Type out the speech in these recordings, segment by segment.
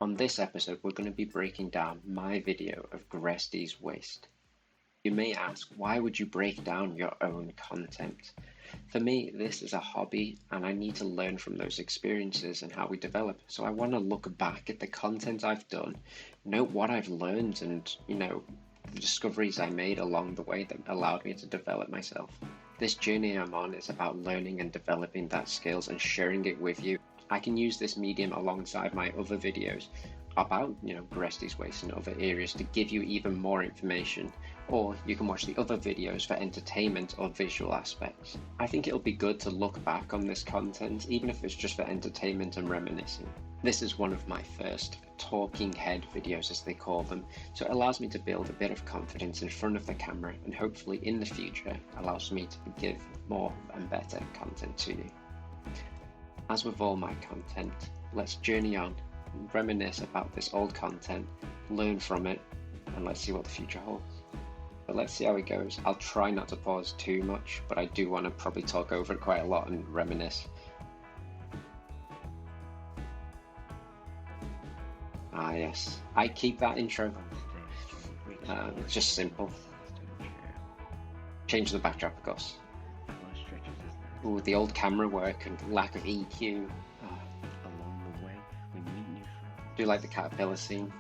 On this episode, we're going to be breaking down my video of Gresty's waste. You may ask, why would you break down your own content? For me, this is a hobby and I need to learn from those experiences and how we develop. So I want to look back at the content I've done, note what I've learned and, the discoveries I made along the way that allowed me to develop myself. This journey I'm on is about learning and developing that skills and sharing it with you. I can use this medium alongside my other videos about, Gresty's waste and other areas to give you even more information, or you can watch the other videos for entertainment or visual aspects. I think it'll be good to look back on this content, even if it's just for entertainment and reminiscing. This is one of my first talking head videos, as they call them, so it allows me to build a bit of confidence in front of the camera, and hopefully in the future allows me to give more and better content to you. As with all my content, let's journey on, reminisce about this old content, learn from it, and let's see what the future holds. But let's see how it goes. I'll try not to pause too much, but I do want to probably talk over it quite a lot and reminisce. Ah yes, I keep that intro. It's just simple. Change the backdrop, of course. Ooh, the old camera work and lack of EQ. Along the way, we meet new friends. Do you like the caterpillar scene?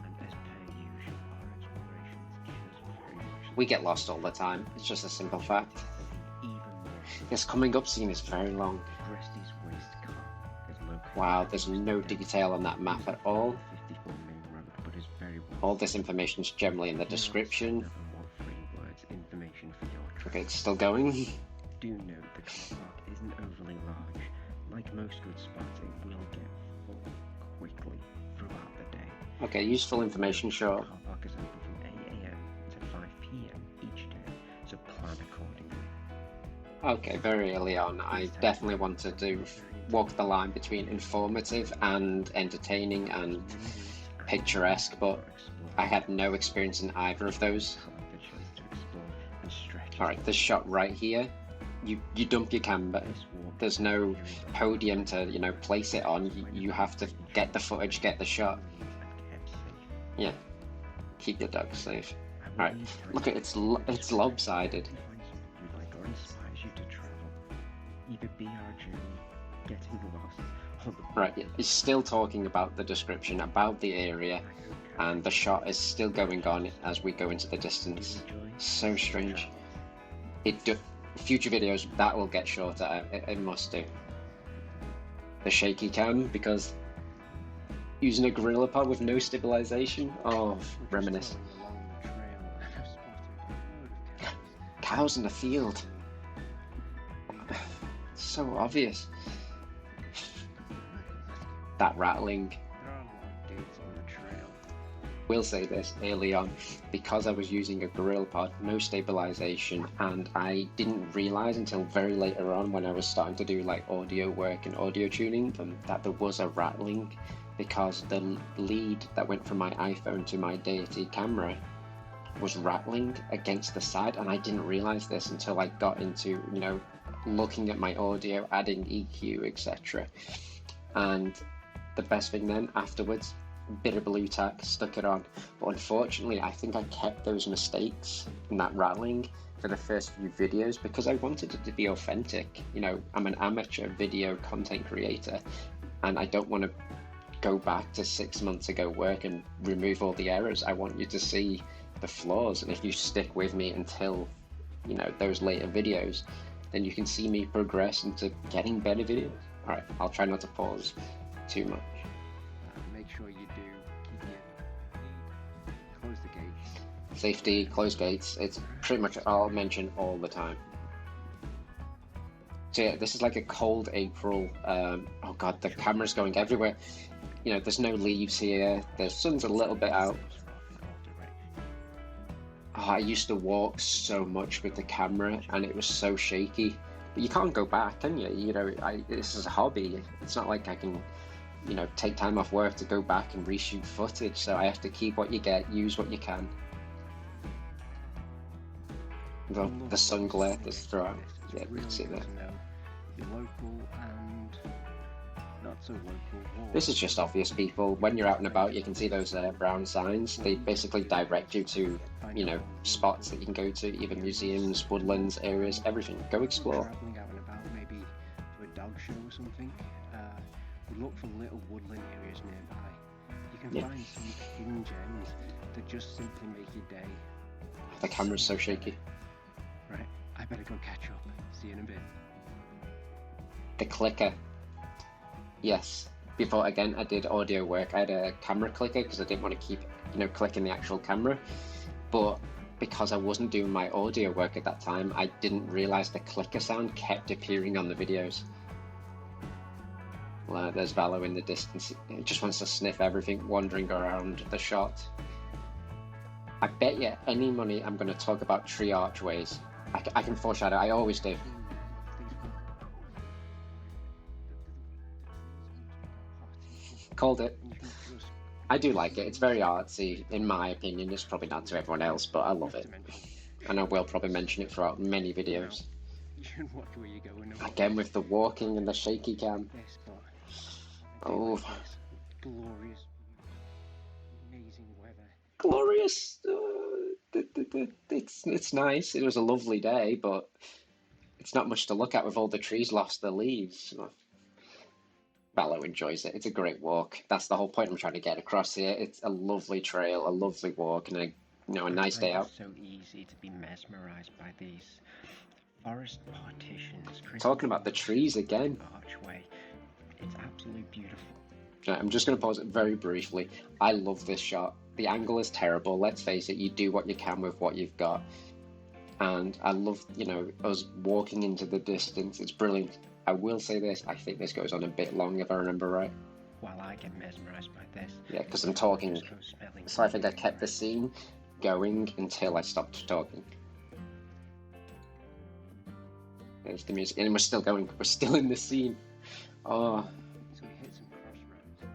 And as per usual, our explorations give us very much. We get lost all the time. It's just a simple fact. Even more. This coming up scene is very long. Gresty's waste car is located. Wow, there's no detail on that map at all. 54 main road, but is very well. All this information is generally in the description. Never more 3 words information for your trip. Okay, it's still going. Do note the car park isn't overly large. Like most good spots, it will get full quickly throughout the day. Okay, useful information, The sure. car park is open from 8 AM to 5 PM each day, so plan accordingly. Okay, very early on, I definitely wanted to walk the line between informative and entertaining and picturesque, but I had no experience in either of those. Alright, this shot right here, you dump your camera. There's no podium to, place it on. You have to get the footage, get the shot. Yeah, keep your dog safe. Alright, look at it's lopsided. Either be our journey, getting lost, or the Right, it's still talking about the description, about the area, and the shot is still going on as we go into the distance. So strange. Future videos, that will get shorter, it must do. The shaky cam, because using a gorilla pod with no stabilization, oh, reminisce. Cows in the field. So obvious. That rattling. Will say this early on, because I was using a gorilla pod, no stabilization, and I didn't realize until very later on when I was starting to do like audio work and audio tuning that there was a rattling, because the lead that went from my iPhone to my deity camera was rattling against the side, and I didn't realize this until I got into looking at my audio, adding EQ, etc. And the best thing then afterwards, bit of blue tack, stuck it on. But unfortunately, I think I kept those mistakes and that rattling for the first few videos because I wanted it to be authentic. I'm an amateur video content creator, and I don't want to go back to 6 months ago work and remove all the errors. I want you to see the flaws, and if you stick with me until those later videos, then you can see me progress into getting better videos. Alright, I'll try not to pause too much. Make sure you do close the gates. Safety, close gates, it's pretty much all mentioned all the time. So yeah, this is like a cold April, oh god, the camera's going everywhere. There's no leaves here, the sun's a little bit out. Oh, I used to walk so much with the camera and it was so shaky. But you can't go back, can you? This is a hobby. It's not like I can, take time off work to go back and reshoot footage. So I have to keep what you get, use what you can. The sun glare is throughout. Yeah, we can see that. Your local and Not so local. This is just obvious, people. When you're out and about, you can see those brown signs. They basically direct you to, you know, spots that you can go to, even museums, woodlands, areas, everything. Go explore. Traveling out and about, maybe to a dog show or something. We look for little woodland areas nearby. You can find some hidden gems that just simply make your day. The camera's so shaky. Right, I better go catch up. See you in a bit. The clicker. Yes. Before, again, I did audio work. I had a camera clicker because I didn't want to keep, you know, clicking the actual camera. But because I wasn't doing my audio work at that time, I didn't realize the clicker sound kept appearing on the videos. Well, there's Valo in the distance. He just wants to sniff everything wandering around the shot. I bet you any money I'm going to talk about tree archways. I can foreshadow. I always do. Called it. I do like it. It's very artsy, in my opinion. It's probably not to everyone else, but I love it. And I will probably mention it throughout many videos. Again with the walking and the shaky cam. Oh. Glorious, amazing weather. Glorious. It's nice. It was a lovely day, but it's not much to look at with all the trees lost their leaves. Valo enjoys it. It's a great walk. That's the whole point I'm trying to get across here. It's a lovely trail, a lovely walk, and a nice day out. It's so easy to be mesmerized by these forest partitions. Talking about the trees again. Archway. It's absolutely beautiful. I'm just going to pause it very briefly. I love this shot. The angle is terrible. Let's face it, you do what you can with what you've got. And I love, you know, us walking into the distance. It's brilliant. I will say this, I think this goes on a bit long if I remember right. While I get mesmerized by this. Yeah, because I'm talking. So I think I kept the scene going until I stopped talking. There's the music, and we're still going. We're still in the scene. Oh. So we hit some crossroads.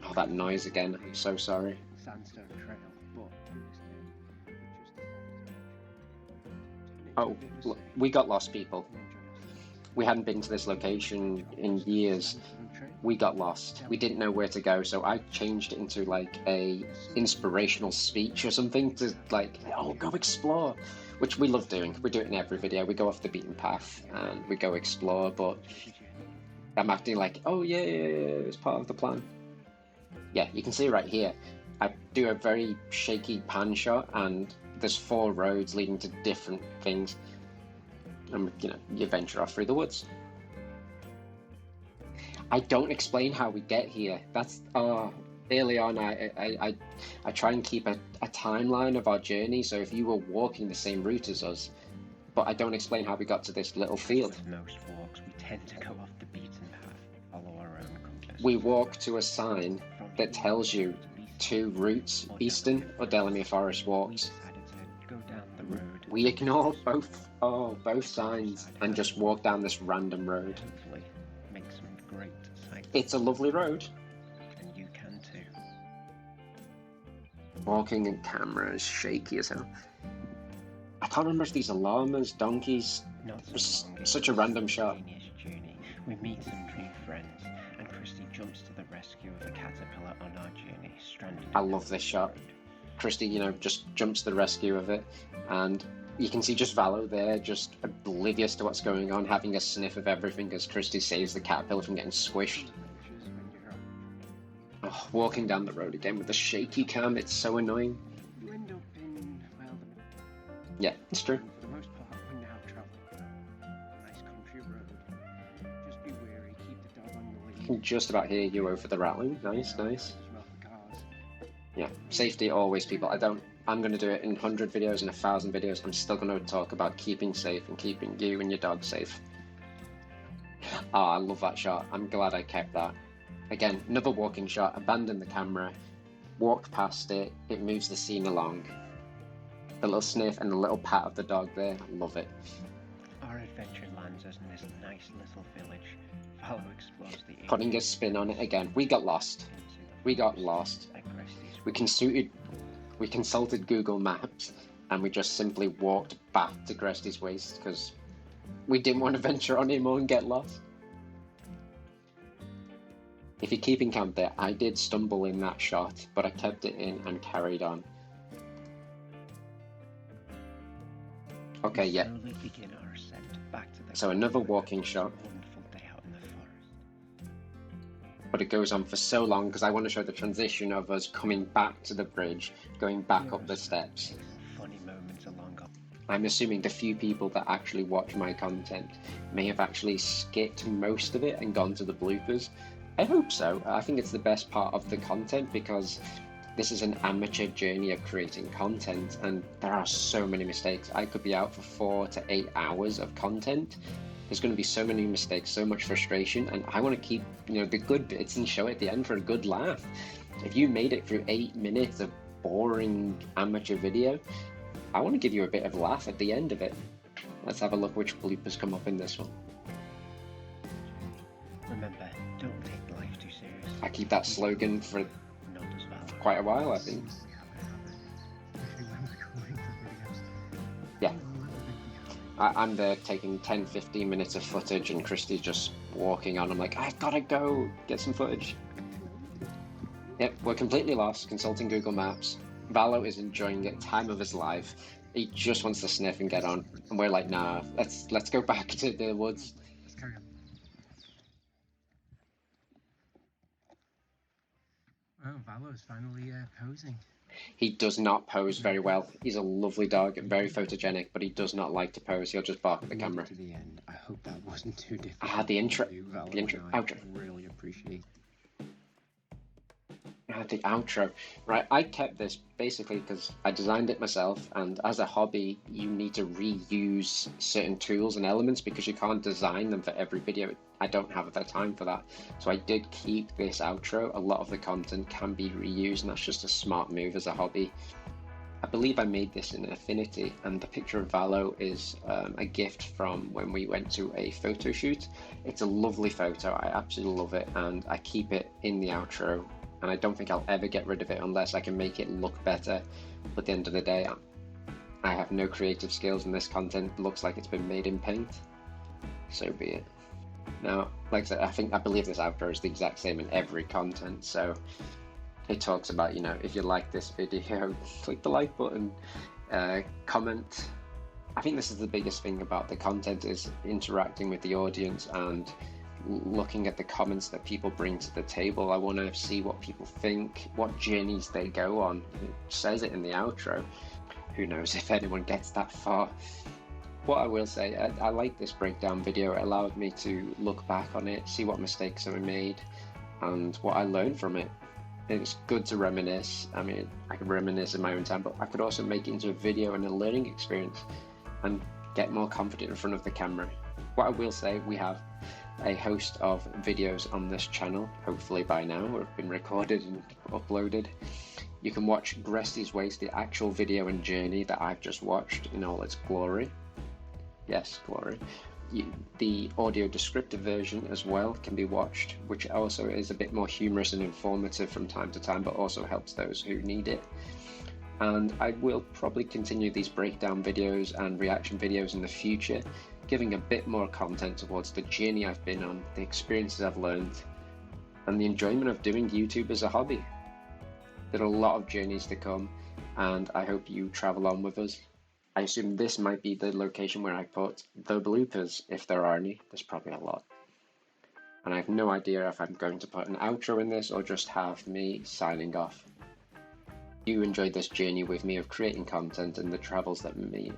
Oh, that noise again. I'm so sorry. Sandstone trail, but oh, look, we got lost, people. We hadn't been to this location in years. We got lost. We didn't know where to go, so I changed it into like a inspirational speech or something to like, oh, go explore, which we love doing. We do it in every video. We go off the beaten path and we go explore, but I'm acting like, oh yeah, it's part of the plan. Yeah, you can see right here. I do a very shaky pan shot and there's 4 roads leading to different things. And, you know, you venture off through the woods. I don't explain how we get here. That's early on. I try and keep a timeline of our journey. So if you were walking the same route as us, but I don't explain how we got to this little field. With most walks, we tend to go off the beaten path, follow our own compass. We walk to a sign that tells you 2 routes: Eastern or Delamere Forest walks. Go down the road. We ignore both signs and just walk down this random road. Hopefully make some great sights. It's a lovely road. And you can too. Walking in camera is shaky as hell. I can't remember if these are llamas, donkeys. Such a random shot. Journey. We meet some new friends, and Gresty jumps to the rescue of a caterpillar on our journey, stranded. I love this shot. Gresty, you know, just jumps to the rescue of it, and you can see just Valo there, just oblivious to what's going on, having a sniff of everything as Gresty saves the caterpillar from getting squished. Oh, walking down the road again with the shaky cam, it's so annoying. You end up in, well, yeah, it's true. For the most part, we now travel a nice country road. Just be wary, keep the dog on your lead. I can just about hear you over the rattling. Nice. Yeah, safety always, people. I'm going to do it in 100 videos, in 1,000 videos. I'm still going to talk about keeping safe and keeping you and your dog safe. Oh, I love that shot. I'm glad I kept that. Again, another walking shot. Abandon the camera. Walk past it. It moves the scene along. The little sniff and the little pat of the dog there. I love it. Our adventure lands us in this nice little village. Valo explores the area. Putting a spin on it again. We got lost. We got lost. We consulted Google Maps and we just simply walked back to Gresty's waist because we didn't want to venture on anymore and get lost. If you're keeping count there, I did stumble in that shot, but I kept it in and carried on. Okay, yeah. Slowly begin our ascent back to the So another walking shot. wonderful day out in the forest. But it goes on for so long because I want to show the transition of us coming back to the bridge, going back up the steps. Funny moments along. I'm assuming the few people that actually watch my content may have actually skipped most of it and gone to the bloopers. I hope so. I think it's the best part of the content because this is an amateur journey of creating content and there are so many mistakes. I could be out for 4 to 8 hours of content. There's going to be so many mistakes, so much frustration, and I want to keep, the good bits and show it at the end for a good laugh. If you made it through 8 minutes of boring amateur video, I want to give you a bit of a laugh at the end of it. Let's have a look which bloopers come up in this one. Remember, don't take life too seriously. I keep that slogan for quite a while, I think. Yeah. I'm there taking 10-15 minutes of footage and Christy's just walking on. I'm like, I've got to go get some footage. Yep, we're completely lost, consulting Google Maps. Valo is enjoying it, time of his life. He just wants to sniff and get on. And we're like, nah, let's go back to the woods. Let's carry on. Oh, Valo's finally posing. He does not pose very well. He's a lovely dog, very photogenic, but he does not like to pose. He'll just bark at the camera. To the end. I hope that wasn't too difficult. The intro. Outro. I really appreciate. The outro. Right, I kept this basically because I designed it myself, and as a hobby you need to reuse certain tools and elements because you can't design them for every video. I don't have the time for that, so I did keep this outro. A lot of the content can be reused, and that's just a smart move as a hobby. I believe I made this in Affinity, and the picture of Valo is a gift from when we went to a photo shoot. It's a lovely photo, I absolutely love it, and I keep it in the outro. And I don't think I'll ever get rid of it unless I can make it look better. But at the end of the day, I have no creative skills and this content looks like it's been made in paint. So be it. Now, like I said, I believe this outro is the exact same in every content. So it talks about, if you like this video, click the like button, comment. I think this is the biggest thing about the content is interacting with the audience and looking at the comments that people bring to the table. I want to see what people think, what journeys they go on. It says it in the outro. Who knows if anyone gets that far. What I will say, I like this breakdown video. It allowed me to look back on it, see what mistakes I made and what I learned from it. It's good to reminisce. I mean, I can reminisce in my own time, but I could also make it into a video and a learning experience and get more confident in front of the camera. What I will say, we have a host of videos on this channel, hopefully by now, or have been recorded and uploaded. You can watch Gresty's Waste, the actual video and journey that I've just watched in all its glory. Yes, glory. The audio descriptive version as well can be watched, which also is a bit more humorous and informative from time to time, but also helps those who need it. And I will probably continue these breakdown videos and reaction videos in the future, giving a bit more content towards the journey I've been on, the experiences I've learned, and the enjoyment of doing YouTube as a hobby. There are a lot of journeys to come, and I hope you travel on with us. I assume this might be the location where I put the bloopers, if there are any. There's probably a lot. And I have no idea if I'm going to put an outro in this or just have me signing off. You enjoyed this journey with me of creating content and the travels that me.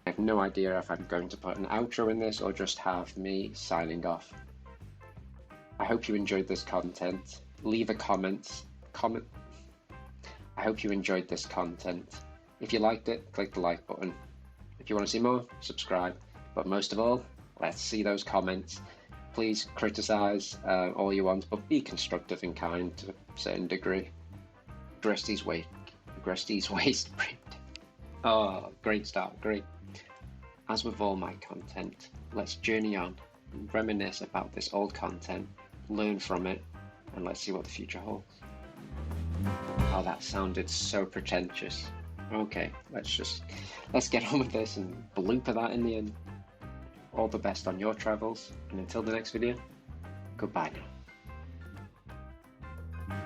I have no idea if I'm going to put an outro in this or just have me signing off. I hope you enjoyed this content. Leave a comment. I hope you enjoyed this content. If you liked it, click the like button. If you want to see more, subscribe. But most of all, let's see those comments. Please criticize all you want, but be constructive and kind to a certain degree. Gresty's Waste. Oh, great start, great. As with all my content, let's journey on, reminisce about this old content, learn from it, and let's see what the future holds. Oh, that sounded so pretentious. Okay, let's get on with this and blooper that in the end. All the best on your travels, and until the next video, goodbye now.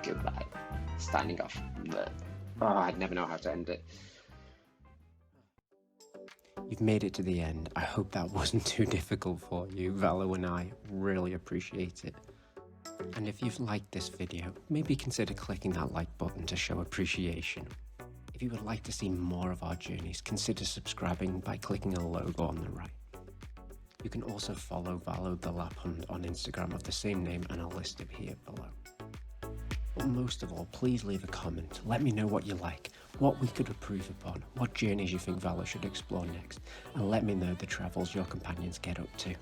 Goodbye. Standing off. Oh, I'd never know how to end it. You've made it to the end. I hope that wasn't too difficult for you. Valo and I really appreciate it. And if you've liked this video, maybe consider clicking that like button to show appreciation. If you would like to see more of our journeys, consider subscribing by clicking a logo on the right. You can also follow Valo the Lap Hunt on Instagram of the same name, and I'll list it here below. But most of all, please leave a comment. Let me know what you like, what we could improve upon, what journeys you think Valo should explore next, and let me know the travels your companions get up to.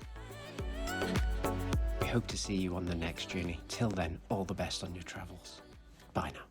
We hope to see you on the next journey. Till then, all the best on your travels. Bye now.